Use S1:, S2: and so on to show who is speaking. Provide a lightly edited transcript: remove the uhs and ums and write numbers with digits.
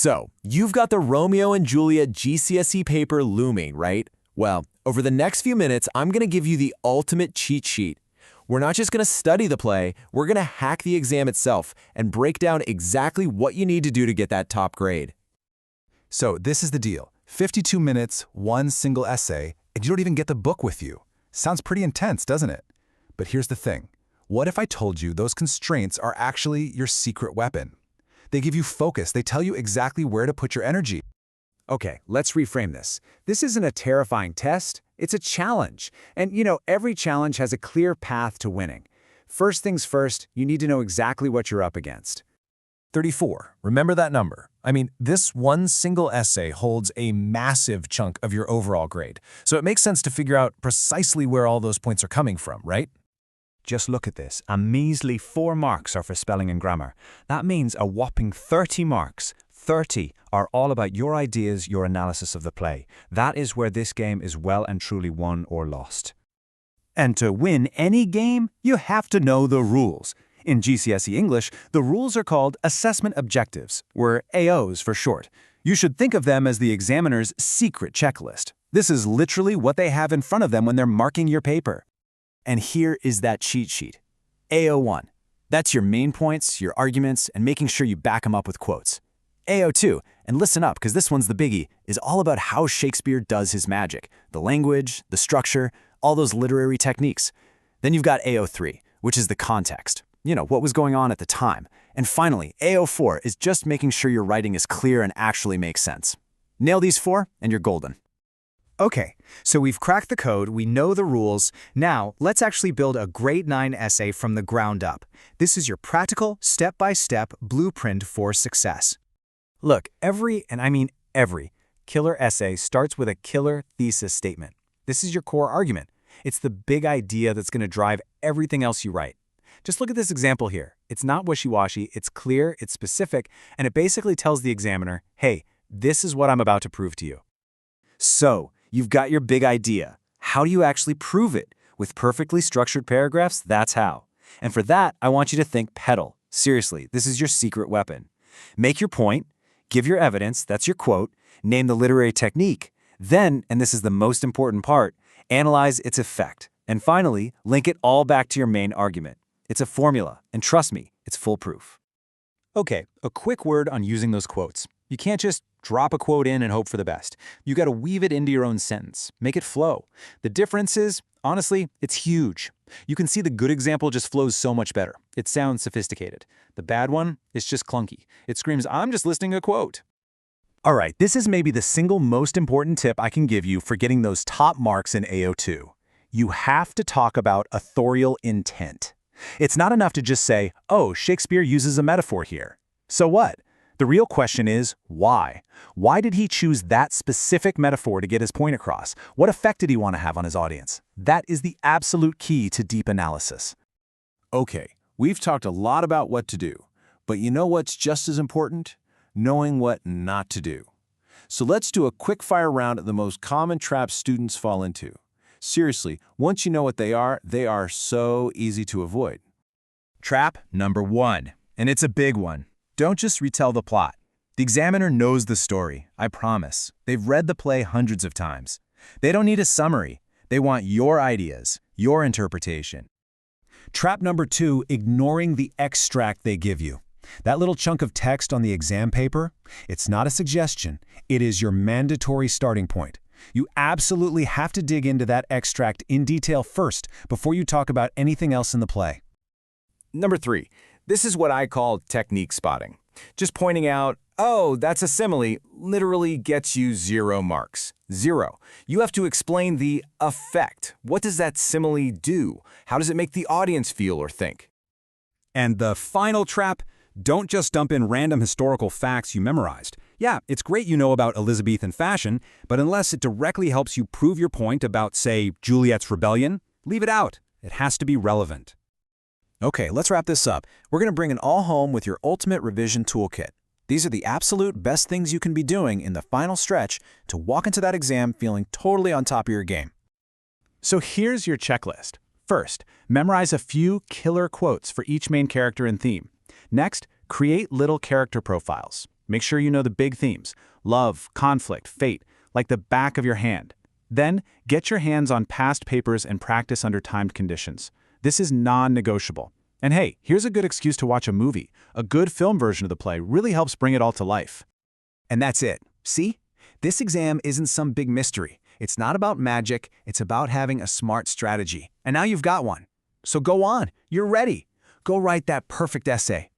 S1: So, you've got the Romeo and Juliet GCSE paper looming, right? Well, over the next few minutes, I'm going to give you the ultimate cheat sheet. We're not just going to study the play, we're going to hack the exam itself and break down exactly what you need to do to get that top grade.
S2: So this is the deal. 52 minutes, one single essay, and you don't even get the book with you. Sounds pretty intense, doesn't it? But here's the thing. What if I told you those constraints are actually your secret weapon? They give you focus. They tell you exactly where to put your energy.
S3: Okay, let's reframe this. This isn't a terrifying test, it's a challenge. And every challenge has a clear path to winning. First things first, you need to know exactly what you're up against.
S1: 34. Remember that number. I mean, this one single essay holds a massive chunk of your overall grade. So it makes sense to figure out precisely where all those points are coming from, right?
S3: Just look at this. A measly 4 marks are for spelling and grammar. That means a whopping 30 marks. 30 are all about your ideas, your analysis of the play. That is where this game is well and truly won or lost. And to win any game, you have to know the rules. In GCSE English, the rules are called assessment objectives, or AOs for short. You should think of them as the examiner's secret checklist. This is literally what they have in front of them when they're marking your paper. And here is that cheat sheet. AO1. That's your main points, your arguments, and making sure you back them up with quotes. AO2, and listen up because this one's the biggie, is all about how Shakespeare does his magic, the language, the structure, all those literary techniques. Then you've got AO3, which is the context. What was going on at the time. And finally, AO4 is just making sure your writing is clear and actually makes sense. Nail these 4, and you're golden.
S4: Okay, so we've cracked the code, we know the rules. Now, let's actually build a grade 9 essay from the ground up. This is your practical, step-by-step blueprint for success.
S3: Look, every killer essay starts with a killer thesis statement. This is your core argument. It's the big idea that's going to drive everything else you write. Just look at this example here. It's not wishy-washy, it's clear, it's specific, and it basically tells the examiner, hey, this is what I'm about to prove to you. So, you've got your big idea. How do you actually prove it? With perfectly structured paragraphs, that's how. And for that, I want you to think pedal. Seriously, this is your secret weapon. Make your point, give your evidence, that's your quote, name the literary technique, then, and this is the most important part, analyze its effect. And finally, link it all back to your main argument. It's a formula, and trust me, it's foolproof.
S4: Okay, a quick word on using those quotes. You can't just drop a quote in and hope for the best. You got to weave it into your own sentence, make it flow. The difference is, honestly, it's huge. You can see the good example just flows so much better. It sounds sophisticated. The bad one is just clunky. It screams, I'm just listing a quote.
S2: All right, this is maybe the single most important tip I can give you for getting those top marks in AO2. You have to talk about authorial intent. It's not enough to just say, oh, Shakespeare uses a metaphor here. So what? The real question is, why? Why did he choose that specific metaphor to get his point across? What effect did he want to have on his audience? That is the absolute key to deep analysis.
S5: Okay, we've talked a lot about what to do, but you know what's just as important? Knowing what not to do. So let's do a quick-fire round of the most common traps students fall into. Seriously, once you know what they are so easy to avoid.
S2: Trap number 1, and it's a big one. Don't just retell the plot. The examiner knows the story, I promise. They've read the play hundreds of times. They don't need a summary. They want your ideas, your interpretation. Trap number 2, ignoring the extract they give you. That little chunk of text on the exam paper, it's not a suggestion. It is your mandatory starting point. You absolutely have to dig into that extract in detail first before you talk about anything else in the play.
S1: Number 3. This is what I call technique spotting. Just pointing out, oh, that's a simile, literally gets you 0 marks. 0. You have to explain the effect. What does that simile do? How does it make the audience feel or think?
S4: And the final trap, don't just dump in random historical facts you memorized. Yeah, it's great you know about Elizabethan fashion, but unless it directly helps you prove your point about, say, Juliet's rebellion, leave it out. It has to be relevant.
S1: Okay, let's wrap this up. We're going to bring it all home with your ultimate revision toolkit. These are the absolute best things you can be doing in the final stretch to walk into that exam feeling totally on top of your game.
S6: So here's your checklist. First, memorize a few killer quotes for each main character and theme. Next, create little character profiles. Make sure you know the big themes: love, conflict, fate, like the back of your hand. Then, get your hands on past papers and practice under timed conditions. This is non-negotiable. And hey, here's a good excuse to watch a movie. A good film version of the play really helps bring it all to life.
S2: And that's it. See? This exam isn't some big mystery. It's not about magic, it's about having a smart strategy. And now you've got one. So go on, you're ready. Go write that perfect essay.